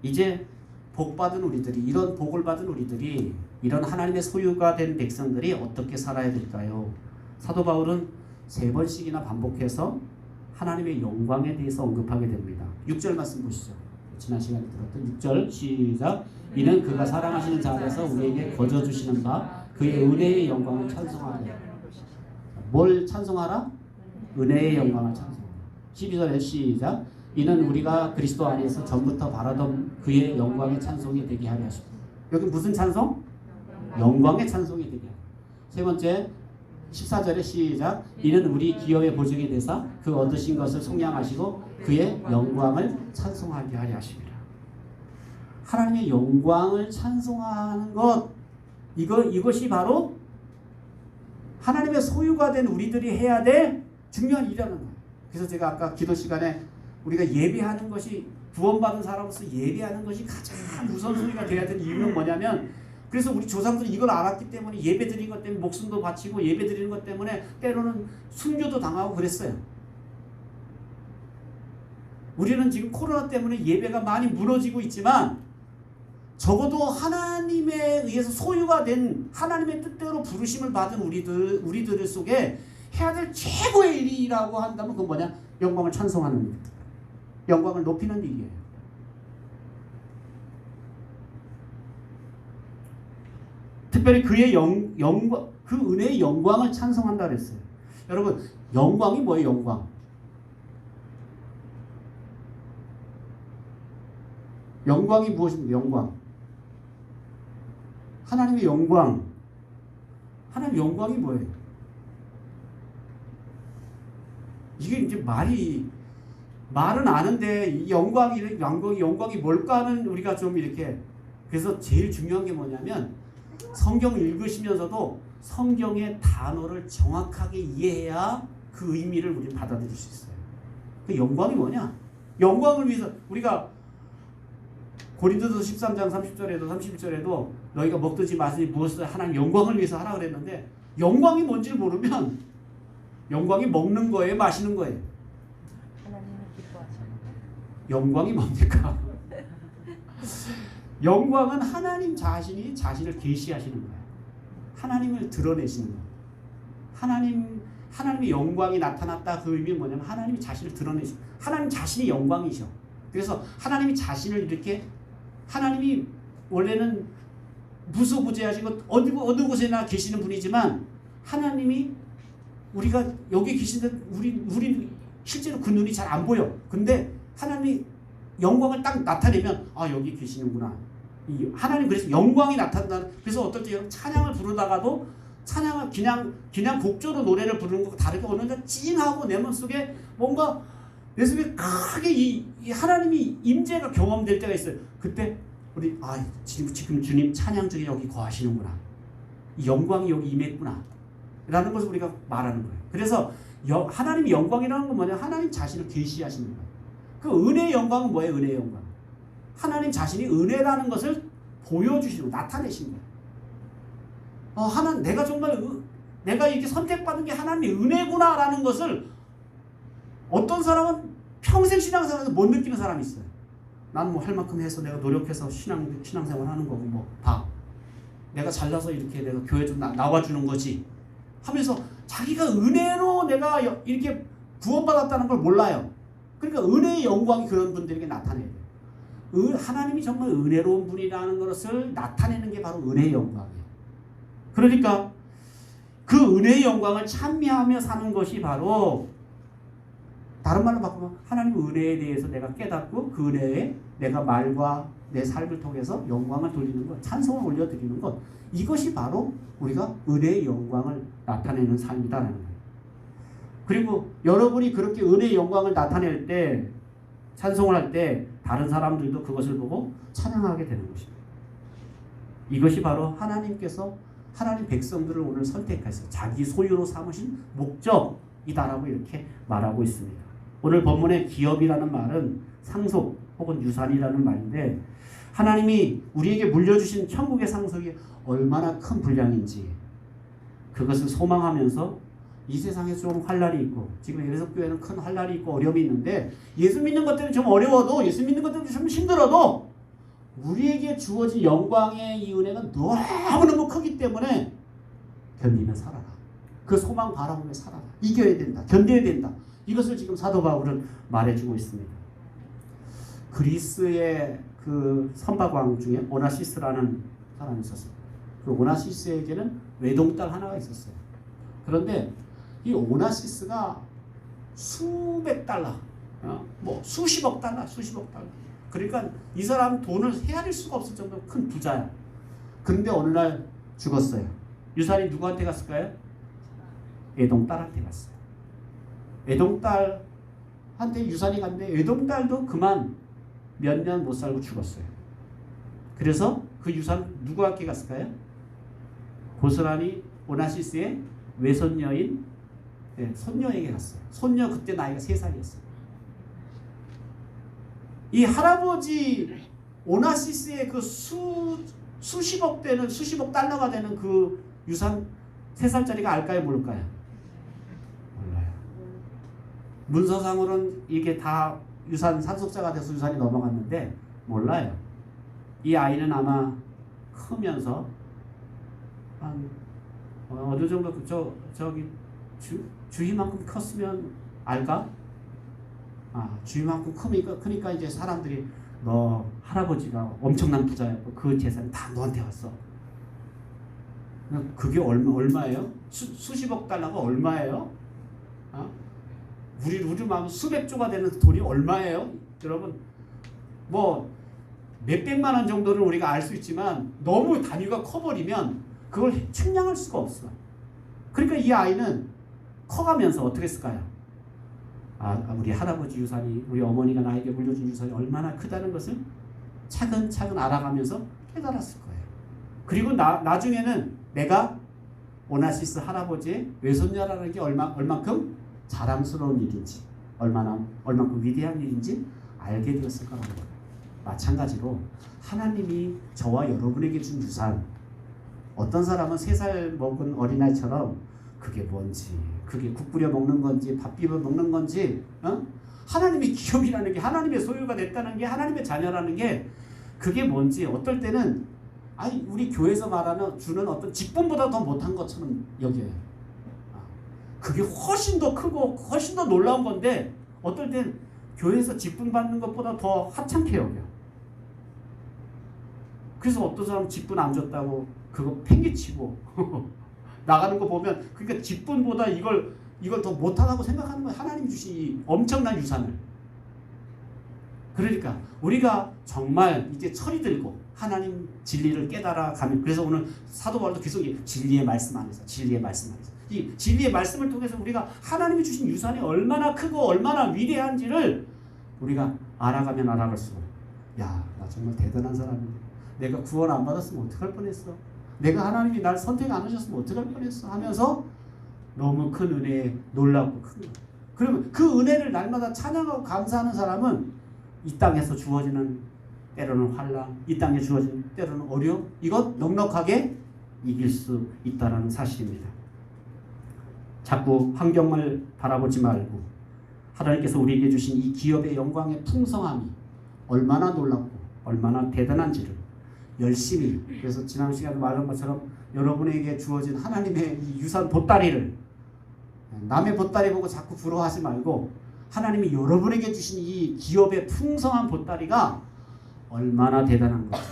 이제 복받은 우리들이, 이런 복을 받은 우리들이, 이런 하나님의 소유가 된 백성들이 어떻게 살아야 될까요? 사도 바울은 3번씩이나 반복해서 하나님의 영광에 대해서 언급하게 됩니다. 6절 말씀 보시죠. 지난 시간에 들었던 6절 시작. 이는 그가 사랑하시는 자 안에서 우리에게 거저주시는 바 그의 은혜의 영광을 찬송하라. 뭘 찬송하라? 은혜의 영광을 찬송하라. 12절에 시작. 이는 우리가 그리스도 안에서 전부터 바라던 그의 영광의 찬송이 되게 하려 하십니다. 여기 무슨 찬송? 영광의 찬송이 되게 하라. 세 번째 14절에 시작. 이는 우리 기업의 보증이 되사 그 얻으신 것을 속량하시고 그의 영광을 찬송하게 하려 하십니다. 하나님의 영광을 찬송하는 것, 이것이 바로 하나님의 소유가 된 우리들이 해야 될 중요한 일이라는 거예요. 그래서 제가 아까 기도 시간에 우리가 예배하는 것이, 구원받은 사람으로서 예배하는 것이 가장 우선순위가 되어야 되는 이유는 뭐냐면, 그래서 우리 조상들이 이걸 알았기 때문에 예배 드리는 것 때문에 목숨도 바치고 예배 드리는 것 때문에 때로는 순교도 당하고 그랬어요. 우리는 지금 코로나 때문에 예배가 많이 무너지고 있지만 적어도 하나님에 의해서 소유가 된 하나님의 뜻대로 부르심을 받은 우리들 속에 해야 될 최고의 일이라고 한다면 그건 뭐냐? 영광을 찬송하는 일, 영광을 높이는 일이에요. 특별히 그의 영광, 그 은혜의 영광을 찬송한다 그랬어요. 여러분, 영광이 뭐예요? 영광. 영광이 무엇입니까? 영광. 하나님의 영광. 하나님의 영광이 뭐예요? 이게 이제 말은 아는데 이 영광이 뭘까 하는 우리가 좀 이렇게, 그래서 제일 중요한 게 뭐냐면 성경을 읽으시면서도 성경의 단어를 정확하게 이해해야 그 의미를 우리는 받아들일 수 있어요. 그 영광이 뭐냐? 영광을 위해서 우리가 고린도서 13장 30절에도 31절에도 너희가 먹든지 마시든지 무엇을 하나님 영광을 위해서 하라 그랬는데, 영광이 뭔지를 모르면 영광이 먹는 거예요, 마시는 거예요?
하나님을 기뻐하시는
영광이 뭡니까? 영광은 하나님 자신이 자신을 계시하시는 거예요. 하나님을 드러내시는 거예요. 하나님의 영광이 나타났다, 그 의미는 뭐냐면 하나님이 자신을 드러내시는, 하나님 자신이 영광이셔. 그래서 하나님이 자신을 이렇게, 하나님이 원래는 무소부재하시고 어느 곳에나 계시는 분이지만, 하나님이 우리가 여기 계신데 우리 실제로 그 눈이 잘 안 보여. 근데 하나님이 영광을 딱 나타내면 여기 계시는구나. 하나님 그래서 영광이 나타난다. 그래서 어떨 때 찬양을 부르다가도 찬양을 그냥 곡조로 노래를 부르는 것과 다르게 어느 날 찡하고 내 마음속에 뭔가 내 속에 크게 이 하나님이 임재가 경험될 때가 있어요. 그때 우리 지금 주님 찬양 중에 여기 거하시는구나. 이 영광이 여기 임했구나. 라는 것을 우리가 말하는 거예요. 그래서 하나님의 영광이라는 건 뭐냐? 하나님 자신을 계시하시는 거예요. 그 은혜의 영광은 뭐예요? 은혜의 영광. 하나님 자신이 은혜라는 것을 보여주시고 나타내신 거예요. 내가 정말 내가 이렇게 선택받은 게 하나님의 은혜구나라는 것을 어떤 사람은 평생 신앙생활에서 못 느끼는 사람이 있어요. 난 뭐 할 만큼 해서 내가 노력해서 신앙생활 하는 거고 내가 잘나서 이렇게 내가 교회 좀 나와주는 거지 하면서 자기가 은혜로 내가 이렇게 구원받았다는 걸 몰라요. 그러니까 은혜의 영광이 그런 분들에게 나타내요. 하나님이 정말 은혜로운 분이라는 것을 나타내는 게 바로 은혜의 영광이에요. 그러니까 그 은혜의 영광을 찬미하며 사는 것이 바로, 다른 말로 바꾸면 하나님 은혜에 대해서 내가 깨닫고 그 은혜에 내가 말과 내 삶을 통해서 영광을 돌리는 것, 찬송을 올려드리는 것, 이것이 바로 우리가 은혜의 영광을 나타내는 삶이다라는 거예요. 그리고 여러분이 그렇게 은혜의 영광을 나타낼 때, 찬송을 할 때 다른 사람들도 그것을 보고 찬양하게 되는 것입니다. 이것이 바로 하나님께서 하나님 백성들을 오늘 선택해서 자기 소유로 삼으신 목적이다라고 이렇게 말하고 있습니다. 오늘 본문의 기업이라는 말은 상속 혹은 유산이라는 말인데, 하나님이 우리에게 물려주신 천국의 상속이 얼마나 큰 분량인지 그것을 소망하면서 이 세상에 좀 환란이 있고, 지금 예수교회는 큰 환란이 있고 어려움이 있는데, 예수 믿는 것 때문에 좀 어려워도, 예수 믿는 것 때문에 좀 힘들어도 우리에게 주어진 영광의 이 은혜가 너무너무 크기 때문에 견디며 살아라. 그 소망 바라보며 살아라. 이겨야 된다. 견뎌야 된다. 이것을 지금 사도 바울은 말해주고 있습니다. 그리스의 그 선박왕 중에 오나시스라는 사람이 있었어요. 그 오나시스에게는 외동딸 하나가 있었어요. 그런데 이 오나시스가 수백 달러, 수십억 달러. 그러니까 이 사람 돈을 헤아릴 수가 없을 정도로 큰 부자야. 근데 어느 날 죽었어요. 유산이 누구한테 갔을까요? 애동딸한테 갔어요. 애동딸한테 유산이 갔는데 애동딸도 그만 몇 년 못 살고 죽었어요. 그래서 그 유산 누구에게 갔을까요? 고스란히 오나시스의 외손녀인 손녀에게 갔어요. 손녀 그때 나이가 3살이었어요. 이 할아버지 오나시스의 그 수십억 되는 수십억 달러가 되는 그 유산 3살짜리가 알까요? 모를까요? 몰라요. 문서상으로는 이게 다 유산 상속자가 돼서 유산이 넘어갔는데 몰라요. 이 아이는 아마 크면서 한 어느 정도 저기 주희만큼 컸으면 알까? 주희만큼 크니까 이제 사람들이 너 할아버지가 엄청난 부자였고 그 재산이 다 너한테 왔어. 그게 얼마예요? 수십억 달러가 얼마예요? 우리 마음 수백 조가 되는 돈이 얼마예요? 여러분 뭐 몇백만 원 정도는 우리가 알 수 있지만 너무 단위가 커버리면 그걸 측량할 수가 없어. 그러니까 이 아이는 커가면서 어떻게 했을까요? 우리 할아버지 유산이 우리 어머니가 나에게 물려준 유산이 얼마나 크다는 것을 차근차근 알아가면서 깨달았을 거예요. 그리고 나중에는 내가 오나시스 할아버지의 외손녀라는 게 얼만큼 자랑스러운 일인지 얼만큼 위대한 일인지 알게 되었을 거라는 거예요. 마찬가지로 하나님이 저와 여러분에게 준 유산, 어떤 사람은 3살 먹은 어린아이처럼 그게 뭔지, 그게 국 끓여 먹는 건지 밥 비벼 먹는 건지, 하나님의 기업이라는 게, 하나님의 소유가 됐다는 게, 하나님의 자녀라는 게 그게 뭔지 어떨 때는 우리 교회에서 주는 어떤 직분보다 더 못한 것처럼 여겨요. 그게 훨씬 더 크고 훨씬 더 놀라운 건데 어떨 땐 교회에서 직분 받는 것보다 더 하찮게 여겨. 그래서 어떤 사람은 직분 안 줬다고 그거 팽개치고 나가는 거 보면, 그러니까 직분보다 이걸 더 못하다고 생각하는 거예요. 하나님 주신 이 엄청난 유산을. 그러니까 우리가 정말 이제 철이 들고 하나님 진리를 깨달아 가면, 그래서 오늘 사도 바울도 계속 진리의 말씀 안에서 이 진리의 말씀을 통해서 우리가 하나님이 주신 유산이 얼마나 크고 얼마나 위대한지를 우리가 알아가면 알아갈수록, 나 정말 대단한 사람인데 내가 구원 안 받았으면 어떡할 뻔했어, 내가 하나님이 날 선택 안 하셨으면 어떡할 뻔했어 하면서 너무 큰 은혜에 놀랍고 큰 거예요. 그러면 그 은혜를 날마다 찬양하고 감사하는 사람은 이 땅에서 주어지는 때로는 환난, 이 땅에 주어지는 때로는 어려움, 이것 넉넉하게 이길 수 있다는 사실입니다. 자꾸 환경을 바라보지 말고 하나님께서 우리에게 주신 이 기업의 영광의 풍성함이 얼마나 놀랍고 얼마나 대단한지를 열심히, 그래서 지난 시간에 말한 것처럼 여러분에게 주어진 하나님의 이 유산 보따리를 남의 보따리 보고 자꾸 부러워하지 말고 하나님이 여러분에게 주신 이 기업의 풍성한 보따리가 얼마나 대단한 건지,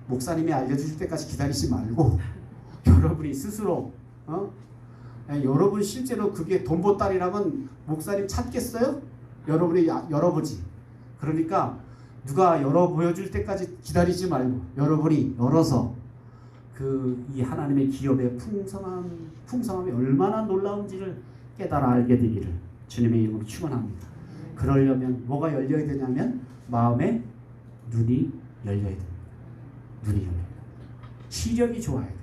목사님이 알려주실 때까지 기다리지 말고 여러분이 스스로 여러분 실제로 그게 돈 보따리라면 목사님 찾겠어요? 여러분이 열어보지. 그러니까 누가 열어 보여줄 때까지 기다리지 말고 여러분이 열어서 이 하나님의 기업의 풍성함이 얼마나 놀라운지를 깨달아 알게 되기를 주님의 이름으로 축원합니다. 그러려면 뭐가 열려야 되냐면 마음의 눈이 열려야 됩니다. 눈이 열려야 돼요. 시력이 좋아야 돼요.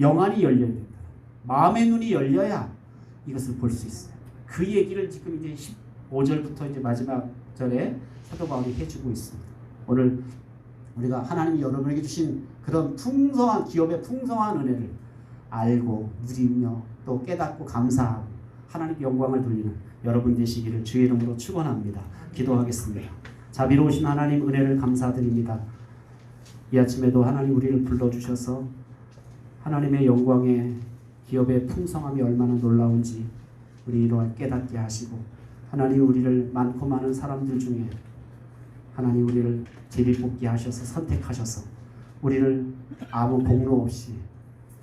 영안이 열려야 된다. 마음의 눈이 열려야 이것을 볼 수 있어요. 그 얘기를 지금 이제 15절부터 이제 마지막 절에 사도 바울이 해주고 있습니다. 오늘 우리가 하나님이 여러분에게 주신 그런 풍성한 기업의 풍성한 은혜를 알고 누리며 또 깨닫고 감사하고 하나님께 영광을 돌리는 여러분 되시기를 주의 이름으로 축원합니다. 기도하겠습니다. 자비로우신 하나님 은혜를 감사드립니다. 이 아침에도 하나님 우리를 불러주셔서 하나님의 영광의 기업의 풍성함이 얼마나 놀라운지 우리로 깨닫게 하시고, 하나님 우리를 많고 많은 사람들 중에 하나님 우리를 제비뽑기 하셔서 선택하셔서 우리를 아무 공로 없이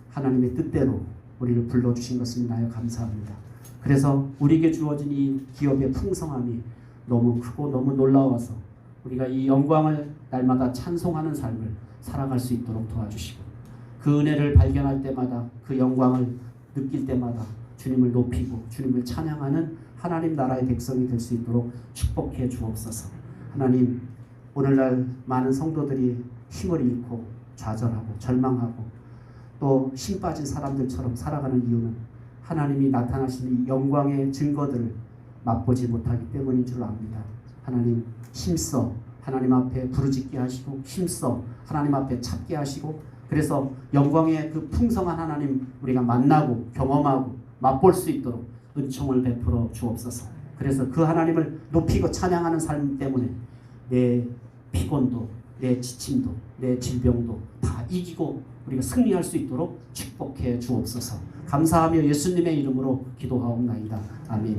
하나님의 뜻대로 우리를 불러주신 것을 인하여 감사합니다. 그래서 우리에게 주어진 이 기업의 풍성함이 너무 크고 너무 놀라워서 우리가 이 영광을 날마다 찬송하는 삶을 살아갈 수 있도록 도와주시고, 그 은혜를 발견할 때마다 그 영광을 느낄 때마다 주님을 높이고 주님을 찬양하는 하나님 나라의 백성이 될 수 있도록 축복해 주옵소서. 하나님 오늘날 많은 성도들이 힘을 잃고 좌절하고 절망하고 또 힘 빠진 사람들처럼 살아가는 이유는 하나님이 나타나시는 영광의 증거들을 맛보지 못하기 때문인 줄 압니다. 하나님 힘써 하나님 앞에 부르짖게 하시고 힘써 하나님 앞에 찾게 하시고 그래서 영광의 그 풍성한 하나님 우리가 만나고 경험하고 맛볼 수 있도록 은총을 베풀어 주옵소서. 그래서 그 하나님을 높이고 찬양하는 삶 때문에 내 피곤도 내 지침도 내 질병도 다 이기고 우리가 승리할 수 있도록 축복해 주옵소서. 감사하며 예수님의 이름으로 기도하옵나이다. 아멘.